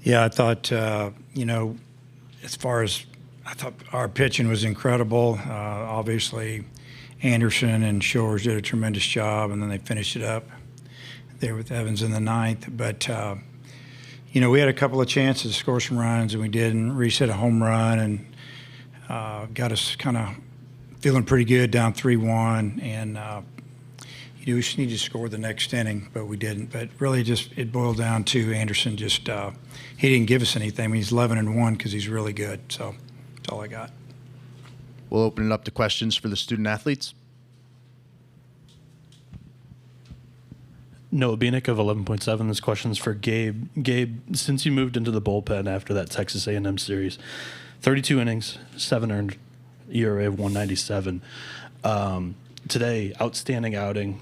Yeah, I thought, as far as I thought our pitching was incredible. Obviously, Anderson and Shores did a tremendous job, and then they finished it up there with Evans in the ninth. But, we had a couple of chances to score some runs, and we didn't. Reese hit a home run and got us kind of feeling pretty good down 3-1. And, we just needed to score the next inning, but we didn't. But really it boiled down to Anderson just he didn't give us anything. I mean, he's 11-1 because he's really good. So that's all I got. We'll open it up to questions for the student athletes. Noah Bieniek of 11.7. This question's for Gabe. Gabe, since you moved into the bullpen after that Texas A&M series, 32 innings, 7 earned, ERA of 197. Today, outstanding outing,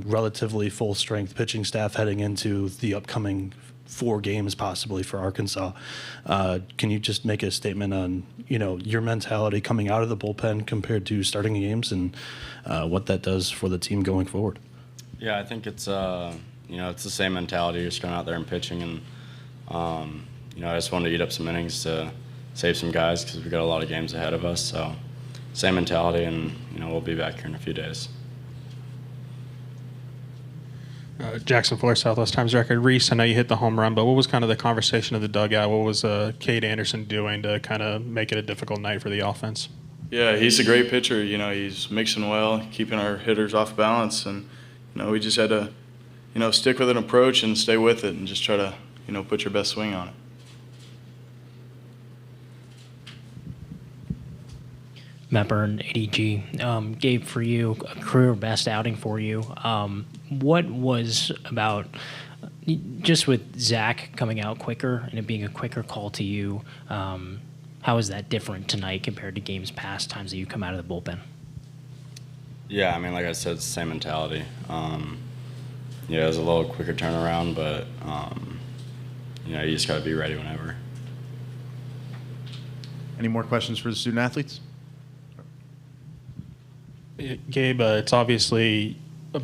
relatively full-strength pitching staff heading into the upcoming 4 games possibly for Arkansas. Can you just make a statement on, your mentality coming out of the bullpen compared to starting games and what that does for the team going forward? Yeah, I think it's it's the same mentality. You're just going out there and pitching, and I just wanted to eat up some innings to save some guys because we've got a lot of games ahead of us. So same mentality, and we'll be back here in a few days. Jackson Fuller, Southwest Times Record. Reese, I know you hit the home run, but what was kind of the conversation of the dugout? What was Cade Anderson doing to kind of make it a difficult night for the offense? Yeah, he's a great pitcher. He's mixing well, keeping our hitters off balance, and we just had to, stick with an approach and stay with it, and just try to, put your best swing on it. Matt Byrne, ADG. Gabe, for you, a career best outing for you. What was about, just with Zach coming out quicker and it being a quicker call to you, how is that different tonight compared to games past, times that you come out of the bullpen? Yeah, like I said, it's the same mentality. It was a little quicker turnaround, but, you just got to be ready whenever. Any more questions for the student athletes? Gabe, it's obviously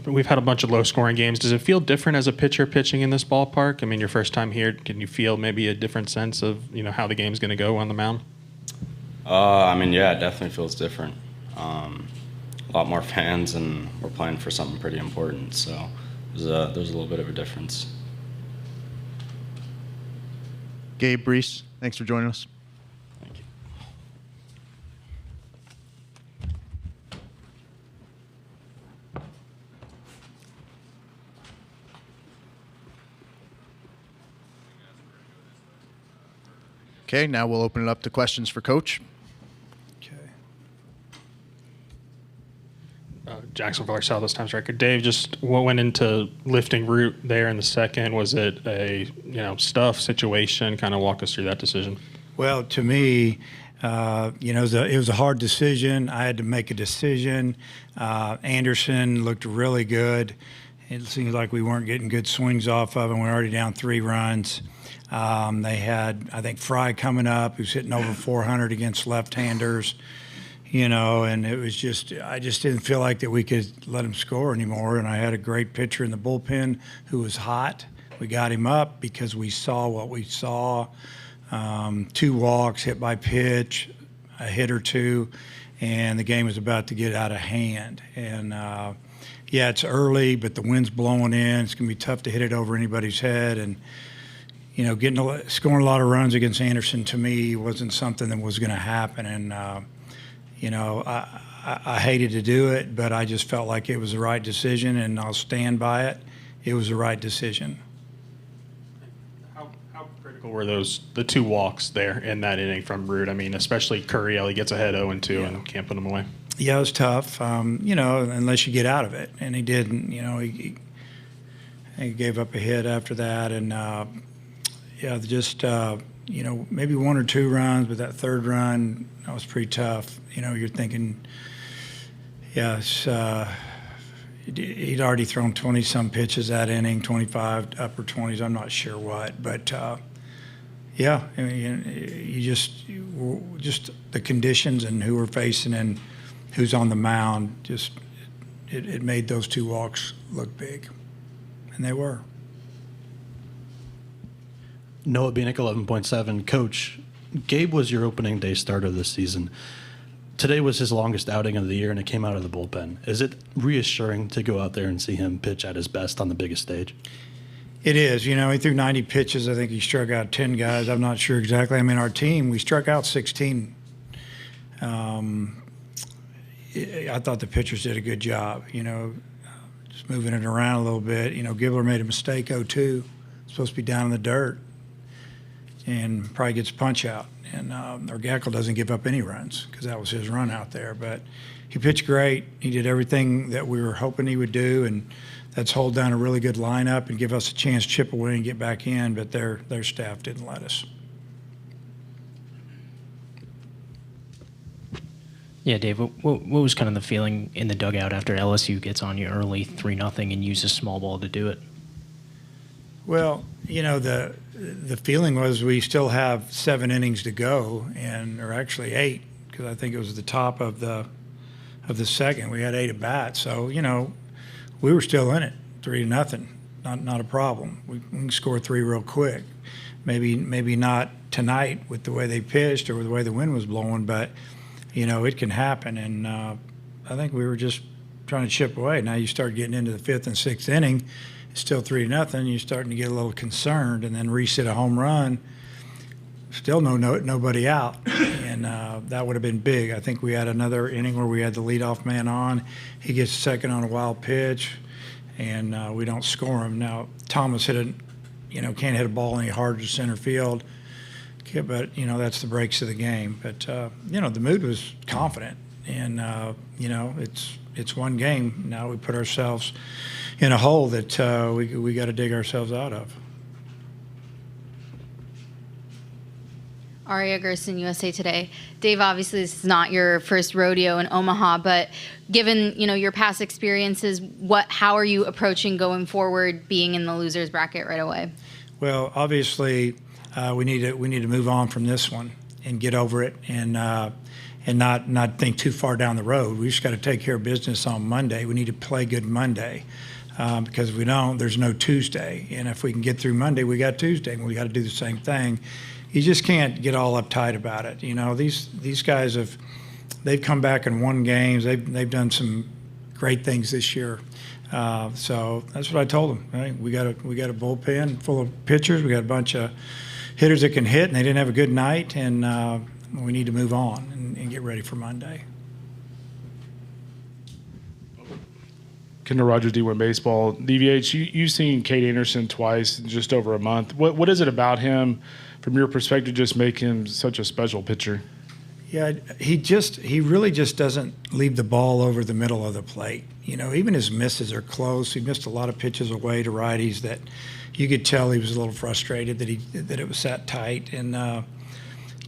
we've had a bunch of low-scoring games. Does it feel different as a pitcher pitching in this ballpark? Your first time here, can you feel maybe a different sense of how the game's going to go on the mound? Yeah, it definitely feels different. A lot more fans, and we're playing for something pretty important. So there's a little bit of a difference. Gabe, Reese, thanks for joining us. Thank you. Okay, now we'll open it up to questions for Coach. Okay. Jackson Fuller, Southwest Times Record. Dave, just what went into lifting Root there in the second? Was it a stuff situation? Kind of walk us through that decision. Well, to me, it was a hard decision. I had to make a decision. Anderson looked really good. It seems like we weren't getting good swings off of him. We're already down 3 runs. They had, I think, Fry coming up, who's hitting over 400 against left-handers, and it was I just didn't feel like that we could let him score anymore. And I had a great pitcher in the bullpen who was hot. We got him up because we saw what we saw. 2 walks, hit by pitch, a hit or 2, and the game was about to get out of hand. And, it's early, but the wind's blowing in. It's going to be tough to hit it over anybody's head. And, scoring a lot of runs against Anderson to me wasn't something that was going to happen. And, I hated to do it, but I just felt like it was the right decision, and I'll stand by it. It was the right decision. How critical were the 2 walks there in that inning from Root? Especially Curriel, he gets ahead 0-2 and can't put them away. Yeah, it was tough, unless you get out of it. And he didn't, he gave up a hit after that. And, maybe 1 or 2 runs, but that 3rd run, that was pretty tough. You're thinking, he'd already thrown 20-some pitches that inning, 25, upper 20s, I'm not sure what. But, you just the conditions and who we're facing and who's on the mound, it made those 2 walks look big, and they were. Noah Beanick, 11.7. Coach, Gabe was your opening day starter this season. Today was his longest outing of the year, and it came out of the bullpen. Is it reassuring to go out there and see him pitch at his best on the biggest stage? It is. You know, he threw 90 pitches. I think he struck out 10 guys. I'm not sure exactly. I mean, our team, we struck out 16. I thought the pitchers did a good job, you know, just moving it around a little bit. You know, Gibbler made a mistake 0-2. Supposed to be down in the dirt and probably gets a punch out. And or Gaeckle doesn't give up any runs because that was his run out there. But he pitched great. He did everything that we were hoping he would do, and that's hold down a really good lineup and give us a chance to chip away and get back in. But their staff didn't let us. Yeah, Dave, what was kind of the feeling in the dugout after LSU gets on you early 3-0 and uses small ball to do it? Well, you know, the feeling was we still have 7 innings to go, or actually 8, because I think it was the top of the second. We had 8 at bats, so you know, we were still in it, 3-0, not a problem. We can score 3 real quick. Maybe not tonight with the way they pitched or with the way the wind was blowing, but you know, it can happen. And I think we were just trying to chip away. Now you start getting into the 5th and 6th inning. It's still 3-0. You're starting to get a little concerned, and then Reese hit a home run. Still nobody out, and that would have been big. I think we had another inning where we had the leadoff man on. He gets second on a wild pitch, and we don't score him. Now Thomas can't hit a ball any harder to center field. Okay, but you know, that's the breaks of the game. But you know, the mood was confident, and you know, it's one game. Now we put ourselves in a hole that we got to dig ourselves out of. Aria Gerson, USA Today. Dave, obviously this is not your first rodeo in Omaha, but given, you know, your past experiences, how are you approaching going forward, being in the losers bracket right away? Well, obviously we need to move on from this one and get over it, and not think too far down the road. We just got to take care of business on Monday. We need to play good Monday. Because if we don't, there's no Tuesday. And if we can get through Monday, we got Tuesday, and we got to do the same thing. You just can't get all uptight about it. You know, these guys they've come back and won games. They've done some great things this year. So that's what I told them. Right? We got a bullpen full of pitchers. We got a bunch of hitters that can hit, and they didn't have a good night. And we need to move on and get ready for Monday. Kendall Rogers, D1 Baseball. DVH, you've seen Kate Anderson twice in just over a month. What is it about him, from your perspective, just make him such a special pitcher? Yeah, he really just doesn't leave the ball over the middle of the plate. You know, even his misses are close. He missed a lot of pitches away to righties that you could tell he was a little frustrated that it was that tight. And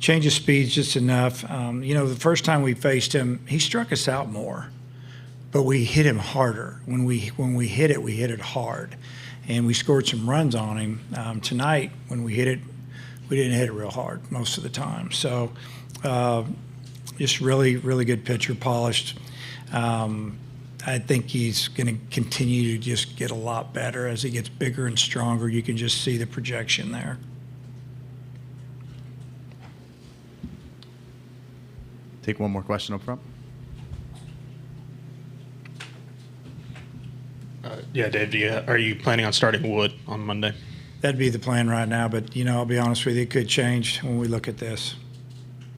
change his speeds just enough. You know, the first time we faced him, he struck us out more. But we hit him harder. When we hit it hard, and we scored some runs on him. Tonight, when we hit it, we didn't hit it real hard most of the time. So, just really, really good pitcher, polished. I think he's going to continue to just get a lot better as he gets bigger and stronger. You can just see the projection there. Take one more question up front. Yeah, Dave, are you planning on starting Wood on Monday? That'd be the plan right now, but you know, I'll be honest with you, it could change when we look at this.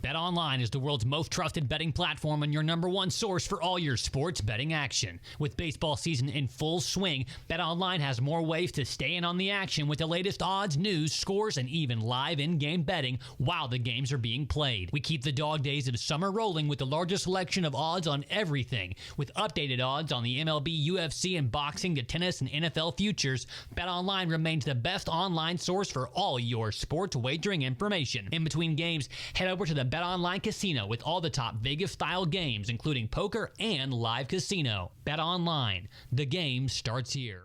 BetOnline is the world's most trusted betting platform and your #1 source for all your sports betting action. With baseball season in full swing, BetOnline has more ways to stay in on the action with the latest odds, news, scores, and even live in-game betting while the games are being played. We keep the dog days of summer rolling with the largest selection of odds on everything. With updated odds on the MLB, UFC, and boxing to tennis and NFL futures, BetOnline remains the best online source for all your sports wagering information. In between games, head over to the BetOnline Casino with all the top Vegas-style games, including poker and live casino. BetOnline, the game starts here.